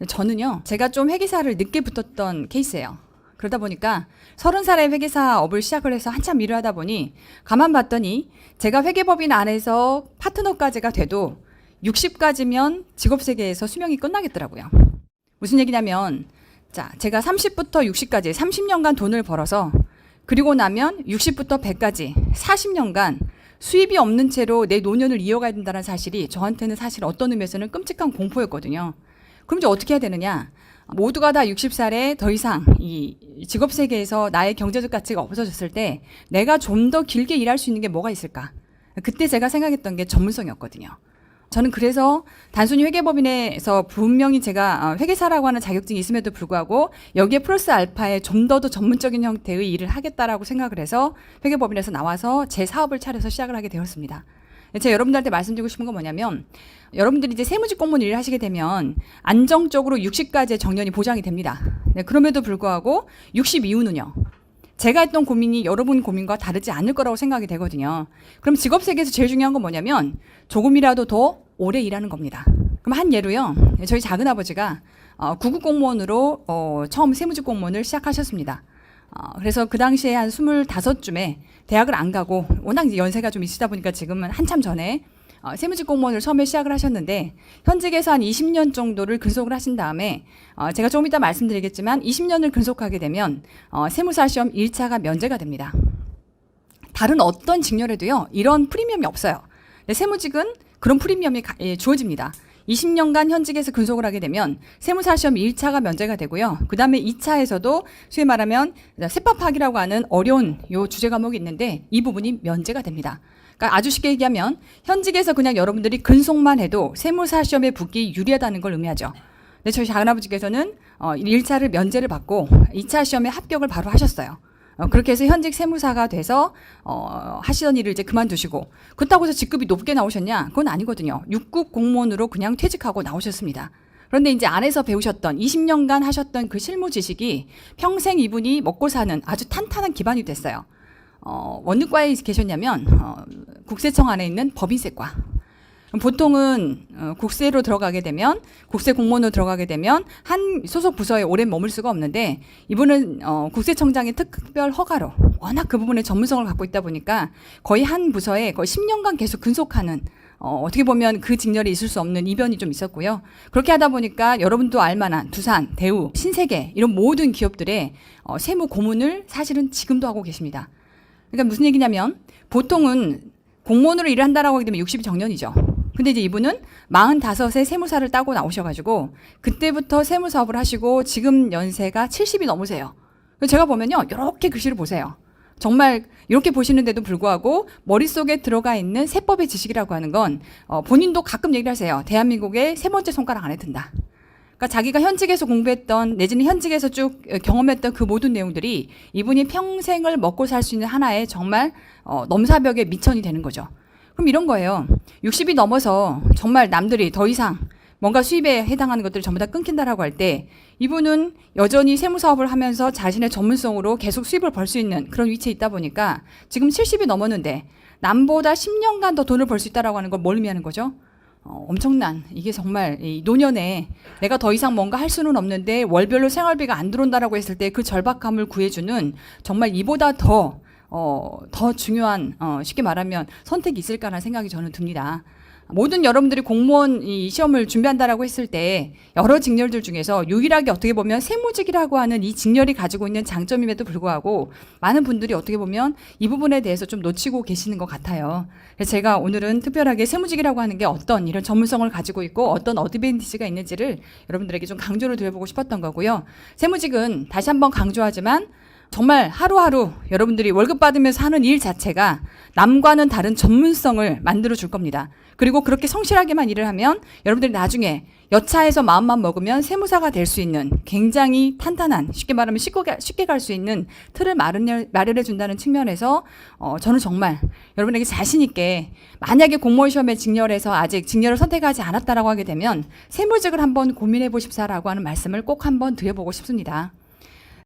저는요, 제가 좀 회계사를 늦게 붙었던 케이스예요. 그러다 보니까 30살에 회계사업을 시작을 해서 한참 일을 하다 보니 가만 봤더니 제가 회계법인 안에서 파트너까지가 돼도 60까지면 직업세계에서 수명이 끝나겠더라고요. 무슨 얘기냐면, 자, 제가 30부터 60까지 30년간 돈을 벌어서 그리고 나면 60부터 100까지 40년간 수입이 없는 채로 내 노년을 이어가야 된다는 사실이 저한테는 사실 어떤 의미에서는 끔찍한 공포였거든요. 그럼 이제 어떻게 해야 되느냐? 모두가 다 60살에 더 이상 이 직업 세계에서 나의 경제적 가치가 없어졌을 때 내가 좀 더 길게 일할 수 있는 게 뭐가 있을까? 그때 제가 생각했던 게 전문성이었거든요. 저는 그래서 단순히 회계법인에서 분명히 제가 회계사라고 하는 자격증이 있음에도 불구하고 여기에 플러스 알파에 좀 더 전문적인 형태의 일을 하겠다라고 생각을 해서 회계법인에서 나와서 제 사업을 차려서 시작을 하게 되었습니다. 제가 여러분들한테 말씀드리고 싶은 건 뭐냐면, 여러분들이 이제 세무직 공무원 일을 하시게 되면 안정적으로 60까지의 정년이 보장이 됩니다. 네, 그럼에도 불구하고 60 이후는요, 제가 했던 고민이 여러분 고민과 다르지 않을 거라고 생각이 되거든요. 그럼 직업 세계에서 제일 중요한 건 뭐냐면 조금이라도 더 오래 일하는 겁니다. 그럼 한 예로요, 저희 작은아버지가 구급 공무원으로 처음 세무직 공무원을 시작하셨습니다. 그래서 그 당시에 한 25쯤에 대학을 안 가고 워낙 이제 연세가 좀 있으다 보니까 지금은 한참 전에 세무직 공무원을 처음에 시작을 하셨는데, 현직에서 한 20년 정도를 근속을 하신 다음에 제가 조금 이따 말씀드리겠지만 20년을 근속하게 되면 세무사 시험 1차가 면제가 됩니다. 다른 어떤 직렬에도요 이런 프리미엄이 없어요. 근데 세무직은 그런 프리미엄이 주어집니다. 20년간 현직에서 근속을 하게 되면 세무사 시험 1차가 면제가 되고요. 그 다음에 2차에서도 소위 말하면 세법학이라고 하는 어려운 요 주제 과목이 있는데 이 부분이 면제가 됩니다. 그러니까 아주 쉽게 얘기하면 현직에서 그냥 여러분들이 근속만 해도 세무사 시험에 붙기 유리하다는 걸 의미하죠. 근데 저희 작은아버지께서는 1차를 면제를 받고 2차 시험에 합격을 바로 하셨어요. 그렇게 해서 현직 세무사가 돼서 하시던 일을 이제 그만두시고, 그렇다고 해서 직급이 높게 나오셨냐? 그건 아니거든요. 6급 공무원으로 그냥 퇴직하고 나오셨습니다. 그런데 이제 안에서 배우셨던 20년간 하셨던 그 실무 지식이 평생 이분이 먹고 사는 아주 탄탄한 기반이 됐어요. 원능과에 계셨냐면 국세청 안에 있는 법인세과. 보통은 국세로 들어가게 되면, 국세 공무원으로 들어가게 되면 한 소속 부서에 오래 머물 수가 없는데, 이분은 국세청장의 특별 허가로 워낙 그 부분에 전문성을 갖고 있다 보니까 거의 한 부서에 거의 10년간 계속 근속하는, 어떻게 보면 그 직렬이 있을 수 없는 이변이 좀 있었고요. 그렇게 하다 보니까 여러분도 알만한 두산, 대우, 신세계 이런 모든 기업들의 세무 고문을 사실은 지금도 하고 계십니다. 그러니까 무슨 얘기냐면, 보통은 공무원으로 일을 한다라고 하게 되면 60이 정년이죠. 근데 이제 이분은 45세 세무사를 따고 나오셔가지고 그때부터 세무사업을 하시고 지금 연세가 70이 넘으세요. 제가 보면요, 이렇게 글씨를 보세요. 정말 이렇게 보시는데도 불구하고 머릿속에 들어가 있는 세법의 지식이라고 하는 건 본인도 가끔 얘기를 하세요. 대한민국의 세 번째 손가락 안에 든다. 그러니까 자기가 현직에서 공부했던, 내지는 현직에서 쭉 경험했던 그 모든 내용들이 이분이 평생을 먹고 살 수 있는 하나의 정말 넘사벽의 미천이 되는 거죠. 그럼 이런 거예요. 60이 넘어서 정말 남들이 더 이상 뭔가 수입에 해당하는 것들을 전부 다 끊긴다라고 할 때 이분은 여전히 세무사업을 하면서 자신의 전문성으로 계속 수입을 벌 수 있는 그런 위치에 있다 보니까 지금 70이 넘었는데 남보다 10년간 더 돈을 벌 수 있다라고 하는 걸 뭘 의미하는 거죠? 엄청난, 이게 정말 이 노년에 내가 더 이상 뭔가 할 수는 없는데 월별로 생활비가 안 들어온다라고 했을 때 그 절박함을 구해주는 정말 이보다 더 중요한, 쉽게 말하면 선택이 있을까라는 생각이 저는 듭니다. 모든 여러분들이 공무원 이 시험을 준비한다라고 했을 때 여러 직렬들 중에서 유일하게 어떻게 보면 세무직이라고 하는 이 직렬이 가지고 있는 장점임에도 불구하고 많은 분들이 어떻게 보면 이 부분에 대해서 좀 놓치고 계시는 것 같아요. 그래서 제가 오늘은 특별하게 세무직이라고 하는 게 어떤 이런 전문성을 가지고 있고 어떤 어드밴티지가 있는지를 여러분들에게 좀 강조를 드려보고 싶었던 거고요. 세무직은 다시 한번 강조하지만 정말 하루하루 여러분들이 월급 받으면서 하는 일 자체가 남과는 다른 전문성을 만들어 줄 겁니다. 그리고 그렇게 성실하게만 일을 하면 여러분들이 나중에 여차해서 마음만 먹으면 세무사가 될 수 있는 굉장히 탄탄한, 쉽게 말하면 쉽게 갈 수 있는 틀을 마련해 준다는 측면에서 저는 정말 여러분에게 자신 있게, 만약에 공무원 시험에 직렬해서 아직 직렬을 선택하지 않았다라고 하게 되면 세무직을 한번 고민해 보십사라고 하는 말씀을 꼭 한번 드려보고 싶습니다.